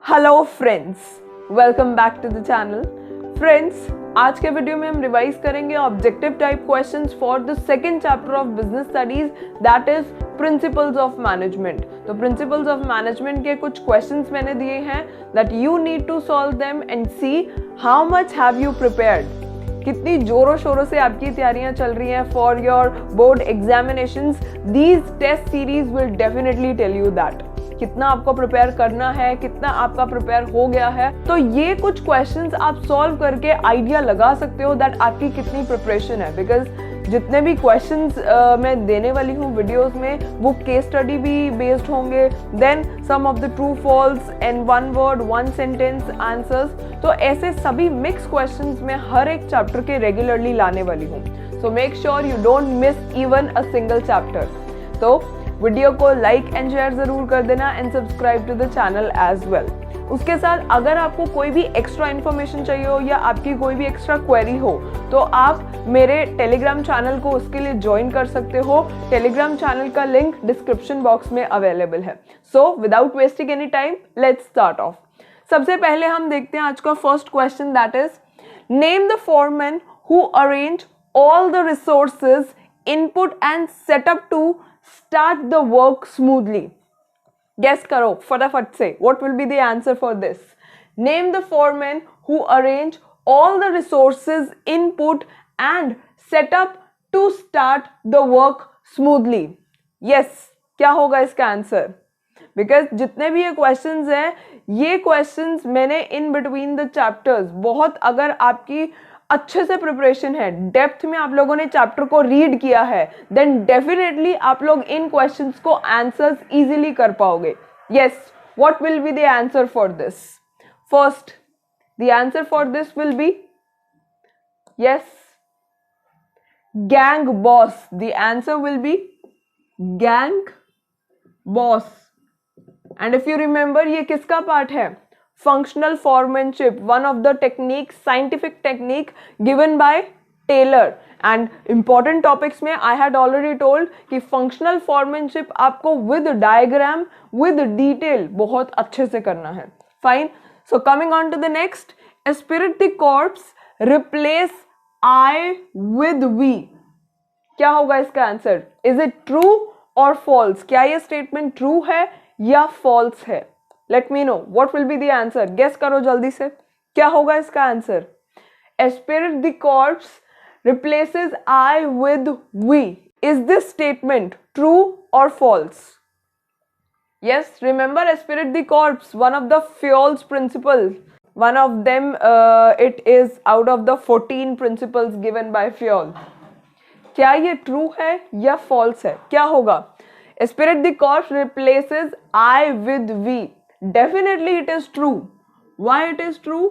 Hello friends, welcome back to the channel. Friends, आज के video में हम रिवाइज करेंगे objective type questions for the second chapter of business studies, that is principles of management. तो principles of management के कुछ questions मैंने दिए हैं that you need to solve them and see how much have you prepared. कितनी जोरों शोरों से आपकी तैयारियां चल रही हैं for your board examinations. These test series will definitely tell you that कितना आपको प्रिपेयर करना है, कितना आपका प्रिपेयर हो गया है। तो ये कुछ क्वेश्चंस आप सॉल्व करके आइडिया लगा सकते हो दैट आपकी कितनी प्रिपरेशन है। बिकॉज जितने भी क्वेश्चंस मैं देने वाली हूँ वीडियोस में, वो केस स्टडी भी बेस्ड होंगे, then some of the true false and one word one sentence answers. तो ऐसे सभी मिक्स क्वेश्चंस मैं हर एक चैप्टर के रेगुलरली लाने वाली हूँ। So make sure you don't miss even a single chapter. तो वीडियो को लाइक एंड शेयर जरूर कर देना and subscribe to the channel as well. उसके साथ अगर आपको कोई भी एक्स्ट्रा इन्फॉर्मेशन चाहिए हो या आपकी कोई भी एक्स्ट्रा क्वेरी हो तो आप मेरे टेलीग्राम चैनल को उसके लिए ज्वाइन कर सकते हो। टेलीग्राम चैनल का लिंक डिस्क्रिप्शन बॉक्स में अवेलेबल है। So without wasting any time, let's start off. सबसे पहले हम देखते हैं आज का first question, that is name the foreman who arrange all the resources, input and setup to start the work smoothly. Guess करो फटाफट से, what will be the answer for this? Name the foreman who arrange all the resources, input and setup to start the work smoothly. Yes, क्या होगा इसका answer? Because जितने भी ये questions हैं, ये क्वेश्चंस मैंने इन बिटवीन द चैप्टर्स बहुत, अगर आपकी अच्छे से प्रिपरेशन है, डेप्थ में आप लोगों ने चैप्टर को रीड किया है, देन डेफिनेटली आप लोग इन क्वेश्चंस को आंसर्स इजीली कर पाओगे। Yes, what will be the answer for this? First, the answer for this will be yes, gang boss. The answer will be gang boss. And if you remember, ये किसका part है? Functional foremanship, one of the technique, scientific technique given by Taylor. And important topics में I had already told कि functional foremanship आपको with diagram, with detail बहुत अच्छे से करना है। Fine. So coming on to the next, spirit the corpse, replace I with we. क्या होगा इसका answer? Is it true or false? क्या ये statement true है या false है? Let me know what will be the answer. Guess करो जल्दी से, क्या होगा इसका answer? Spirit the corpse replaces I with we. Is this statement true or false? Yes, remember spirit the corpse, one of the Fayol's principles. One of them, it is out of the 14 principles given by Fayol. क्या ये true है या false है? क्या होगा? Spirit the corpse replaces I with we. Definitely it is true. Why it is true?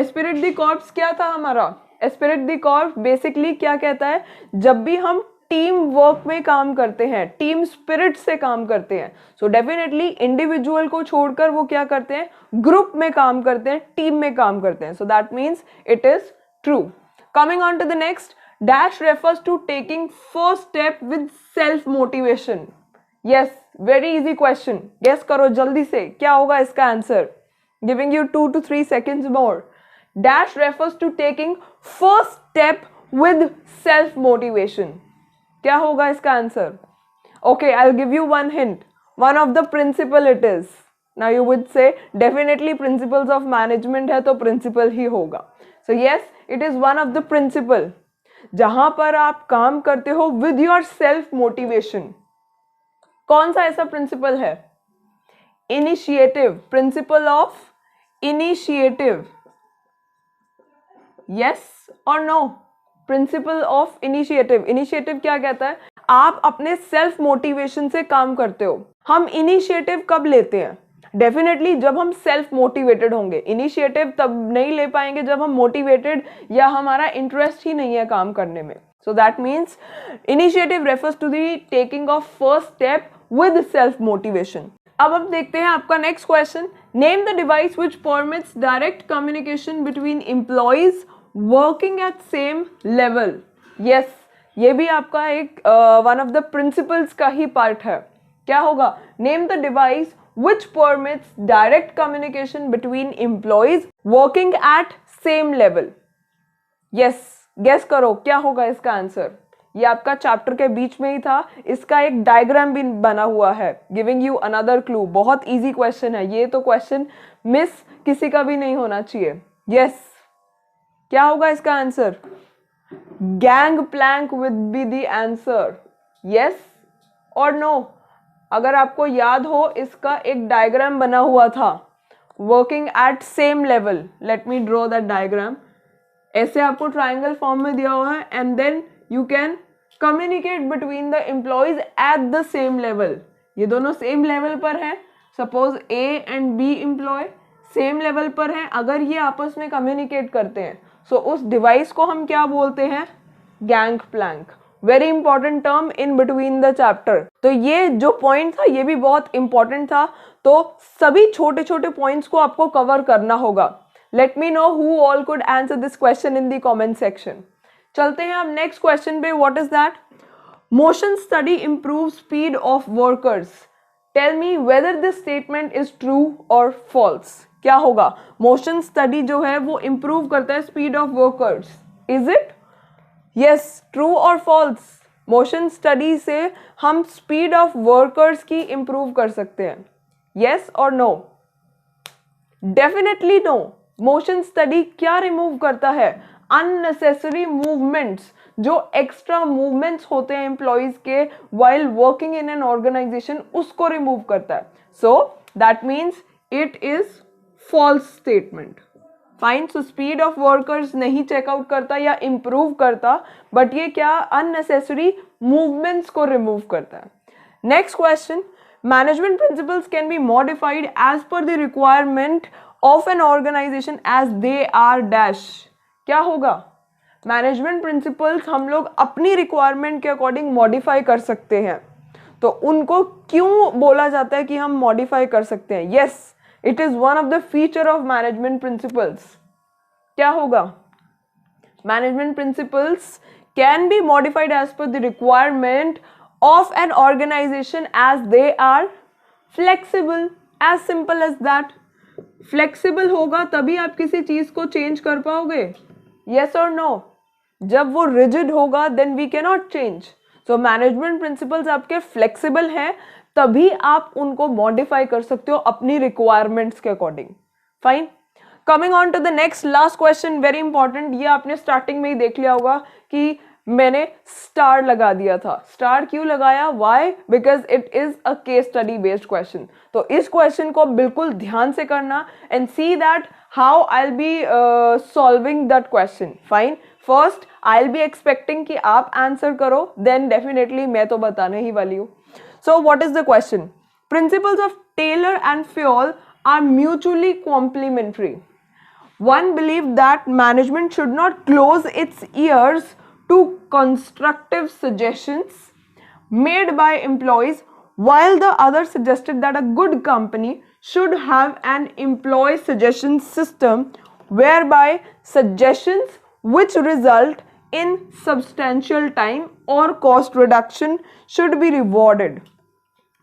Spirit the corpse क्या था हमारा? Spirit the corpse basically क्या कहता है? जब भी हम टीम वर्क में काम करते हैं, टीम स्पिरिट से काम करते हैं, सो डेफिनेटली इंडिविजुअल को छोड़कर वो क्या करते हैं? ग्रुप में काम करते हैं, टीम में काम करते हैं। So that means it is true. Coming on to the next, dash refers to taking first step with self motivation. Yes, very easy question. Guess करो जल्दी से, क्या होगा इसका answer? Giving you 2 to 3 seconds more. Dash refers to taking first step with self motivation. क्या होगा इसका answer? Okay, I'll give you one hint. One of the principle it is. Now you would say definitely principles of management है तो principle ही होगा. So yes, it is one of the principle जहां पर आप काम करते हो with your self motivation. कौन सा ऐसा प्रिंसिपल है? Initiative, principle of initiative. Yes और no? Principle of initiative. Initiative क्या कहता है? आप अपने सेल्फ मोटिवेशन से काम करते हो। हम इनिशिएटिव कब लेते हैं? डेफिनेटली जब हम सेल्फ मोटिवेटेड होंगे। इनिशिएटिव तब नहीं ले पाएंगे जब हम मोटिवेटेड या हमारा इंटरेस्ट ही नहीं है काम करने में। So that means initiative refers to the taking of first step with self motivation. अब हम देखते हैं आपका next question. Name the device which permits direct communication between employees working at same level. Yes, ये भी आपका एक one of the principles का ही part है। क्या होगा? Name the device which permits direct communication between employees working at same level. Yes, guess करो क्या होगा इसका आंसर. ये आपका चैप्टर के बीच में ही था, इसका एक डायग्राम भी बना हुआ है. Giving you another clue. बहुत इजी क्वेश्चन है ये, तो क्वेश्चन मिस किसी का भी नहीं होना चाहिए. यस, क्या होगा इसका answer? Gang plank with be the answer. Yes और नो? अगर आपको याद हो, इसका एक डायग्राम बना हुआ था, working at same level. Let me draw that diagram. ऐसे आपको ट्राइंगल फॉर्म में दिया हुआ है, and then you can communicate between the employees at the same level. ये दोनों सेम लेवल पर है. Suppose A and B employ same level पर हैं. अगर ये आपस में कम्युनिकेट करते हैं, सो उस डिवाइस को हम क्या बोलते हैं? Gang plank. Very important term in between the chapter. तो ये जो पॉइंट था ये भी बहुत इंपॉर्टेंट था. तो सभी छोटे छोटे पॉइंट्स को आपको कवर करना होगा. Let me know who all could answer this question in the comment section. चलते हैं अब नेक्स्ट क्वेश्चन पे. What is that? Motion study improve speed of workers. Tell me whether this statement is true और false. क्या होगा? Motion study जो है वो इंप्रूव करता है speed of workers. Is it? Yes, true और फॉल्स? मोशन स्टडी से हम स्पीड ऑफ वर्कर्स की इंप्रूव कर सकते हैं. यस और no? Definitely no. Motion study क्या रिमूव करता है? Unnecessary movements. जो एक्स्ट्रा मूवमेंट्स होते हैं एम्प्लॉइज के while working in an organisation, उसको रिमूव करता है. So that means it is false statement. Fine. So speed of workers नहीं चेकआउट करता या इंप्रूव करता, बट ये क्या? अननेसेसरी मूवमेंट्स को रिमूव करता है. Next question. Management principles can be modified as per the requirement of an organisation as they are dash. क्या होगा? मैनेजमेंट प्रिंसिपल्स हम लोग अपनी रिक्वायरमेंट के अकॉर्डिंग मॉडिफाई कर सकते हैं. तो उनको क्यों बोला जाता है कि हम मॉडिफाई कर सकते हैं? Yes, it is one of the feature of management principles. क्या होगा? Management principles can be modified as per the requirement of an organization as they are flexible. As simple as that. Flexible होगा तभी आप किसी चीज को change कर पाओगे. Yes or no? जब वो rigid होगा then we cannot change. So management principles आपके flexible हैं, तभी आप उनको मॉडिफाई कर सकते हो अपनी रिक्वायरमेंट्स के according. Fine. Coming on to the next last question, very important. ये आपने स्टार्टिंग में ही देख लिया होगा कि मैंने स्टार लगा दिया था. स्टार क्यों लगाया? Why? Because it is a case study based question. तो इस क्वेश्चन को बिल्कुल ध्यान से करना and see that how I will be solving that question. Fine. First I will be expecting कि आप आंसर करो, देन डेफिनेटली मैं तो बताने ही वाली हूँ. So what is the question? Principles of Taylor and Fayol are mutually complementary. One believed that management should not close its ears to constructive suggestions made by employees, while the other suggested that a good company should have an employee suggestion system whereby suggestions which result in substantial time or cost reduction should be rewarded.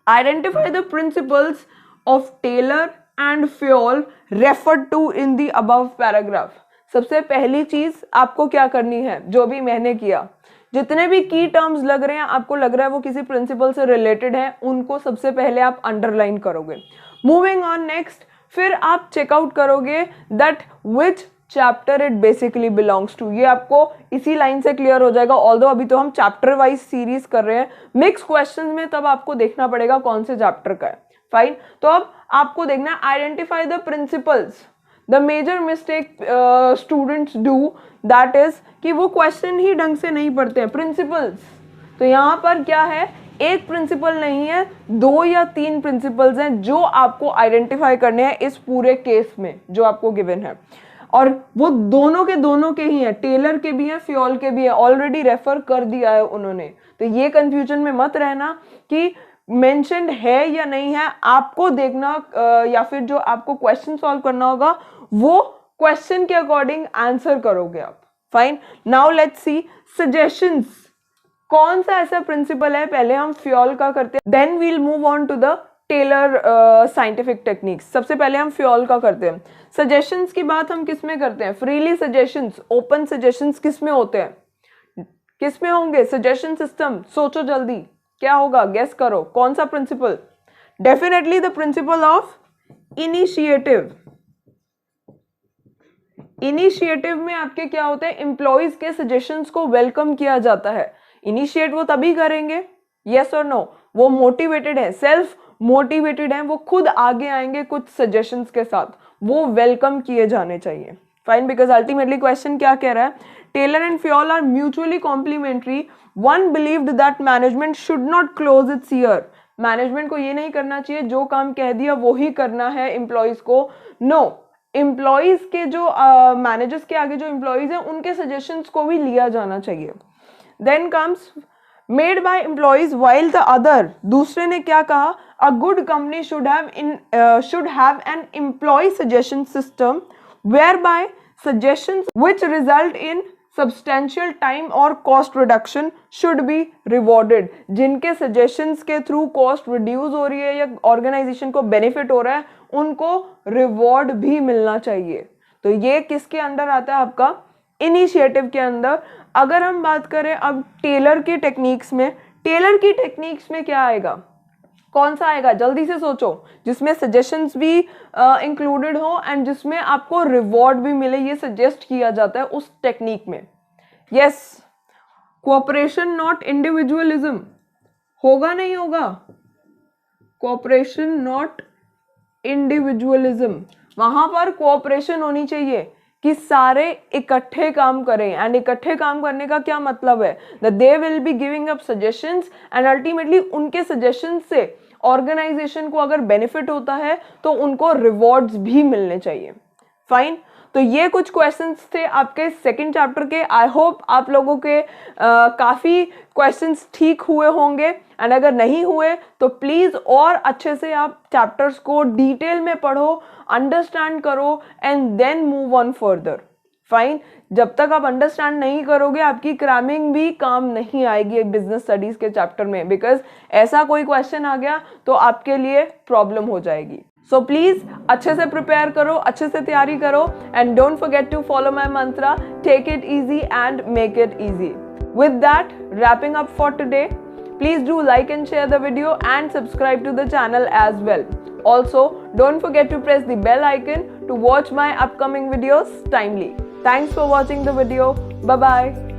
Identify the principles of Taylor and Fayol referred to in the above paragraph. सबसे पहली चीज आपको क्या करनी है? जो भी मैंने किया, जितने भी की टर्म्स लग रहे हैं, आपको लग रहा है वो किसी प्रिंसिपल से रिलेटेड है, उनको सबसे पहले आप अंडरलाइन करोगे. मूविंग ऑन नेक्स्ट, फिर आप चेकआउट करोगे that which chapter it basically belongs to. ये आपको इसी लाइन से क्लियर हो जाएगा. ऑल्दो अभी तो हम चैप्टर वाइज सीरीज कर रहे हैं मिक्स क्वेश्चन में, तब आपको देखना पड़ेगा कौन से चैप्टर का है. फाइन. तो अब आपको देखना है identify the principles. The major mistake students do that is कि वो क्वेश्चन ही ढंग से नहीं पढ़ते हैं. प्रिंसिपल्स, तो यहाँ पर क्या है? एक प्रिंसिपल नहीं है, 2 या 3 प्रिंसिपल्स हैं जो आपको आइडेंटिफाई करने हैं इस पूरे केस में जो आपको गिवन है. और वो दोनों के ही हैं. टेलर के भी हैं, फ्योल के भी हैं. ऑलरेडी रेफर कर दिया है उन्होंने. तो ये कंफ्यूजन में मत रहना कि मेंशन्ड है या नहीं है. आपको देखना या फिर जो आपको क्वेश्चन सॉल्व करना होगा वो क्वेश्चन के अकॉर्डिंग आंसर करोगे आप. Fine. Now let's see suggestions. कौन सा ऐसा प्रिंसिपल है? पहले हम फ्योल का करते हैं, then we'll move on to the Taylor scientific techniques. सबसे पहले हम फ्यूल का करते हैं। सजेशंस की बात हम किस में करते हैं? फ्रीली सजेशंस, ओपन सजेशंस किस में होते हैं? किस में होंगे? Suggestion system. सोचो जल्दी, क्या होगा? गेस करो, कौन सा principle? Definitely the principle of initiative. Initiative में आपके क्या होते हैं? एम्प्लॉइज के सजेशंस को वेलकम किया जाता है। इनिशिएट वो तभी करेंगे, यस और नो, वो मोटिवेटेड है, सेल्फ मोटिवेटेड है, वो खुद आगे आएंगे कुछ सजेशंस के साथ, वो वेलकम किए जाने चाहिए। फाइन, बिकॉज अल्टीमेटली क्वेश्चन क्या कह रहा है? Taylor and Fayol are mutually complementary. One believed that management should not close its ear. Management को ये नहीं करना चाहिए जो काम कह दिया वो ही करना है एम्प्लॉइज को। नो, एम्प्लॉइज के जो मैनेजर्स के आगे जो एम्प्लॉइज हैं उनके सजेशंस को भी लिया जाना चाहिए। Then comes made by employees while the other. दूसरे ने क्या कहा? A good company should have an employee suggestion system whereby suggestions which result in substantial time or cost reduction should be rewarded। जिनके suggestions के through cost reduce हो रही है या organization को benefit हो रहा है, उनको reward भी मिलना चाहिए। तो ये किसके अंडर आता है? आपका इनिशिएटिव के अंदर। अगर हम बात करें अब टेलर की टेक्निक्स में, टेलर की टेक्निक्स में क्या आएगा? कौन सा आएगा? जल्दी से सोचो, जिसमें सजेशंस भी इंक्लूडेड हो एंड जिसमें आपको रिवॉर्ड भी मिले, ये सजेस्ट किया जाता है उस टेक्निक में। Yes, cooperation not individualism. होगा नहीं होगा? Cooperation not individualism. वहां पर कोऑपरेशन होनी चाहिए कि सारे इकट्ठे काम करें। एंड इकट्ठे काम करने का क्या मतलब है? That they will be giving up suggestions and ultimately उनके सजेशन से ऑर्गेनाइजेशन को अगर बेनिफिट होता है तो उनको रिवॉर्ड्स भी मिलने चाहिए। फाइन, तो ये कुछ क्वेश्चंस थे आपके सेकंड चैप्टर के। आई होप आप लोगों के काफ़ी क्वेश्चंस ठीक हुए होंगे एंड अगर नहीं हुए तो प्लीज़ और अच्छे से आप चैप्टर्स को डिटेल में पढ़ो, अंडरस्टैंड करो and then move on further. Fine, जब तक आप अंडरस्टैंड नहीं करोगे आपकी क्रैमिंग भी काम नहीं आएगी बिजनेस स्टडीज के चैप्टर में, बिकॉज ऐसा कोई क्वेश्चन आ गया तो आपके लिए प्रॉब्लम हो जाएगी। सो प्लीज अच्छे से प्रिपेयर करो, अच्छे से तैयारी करो and don't forget to follow my mantra, take it easy and make it easy. With that, wrapping up for today, please do like and share the video and subscribe to the channel as well. Also, don't forget to press the bell icon to watch my upcoming videos timely. Thanks for watching the video. Bye bye.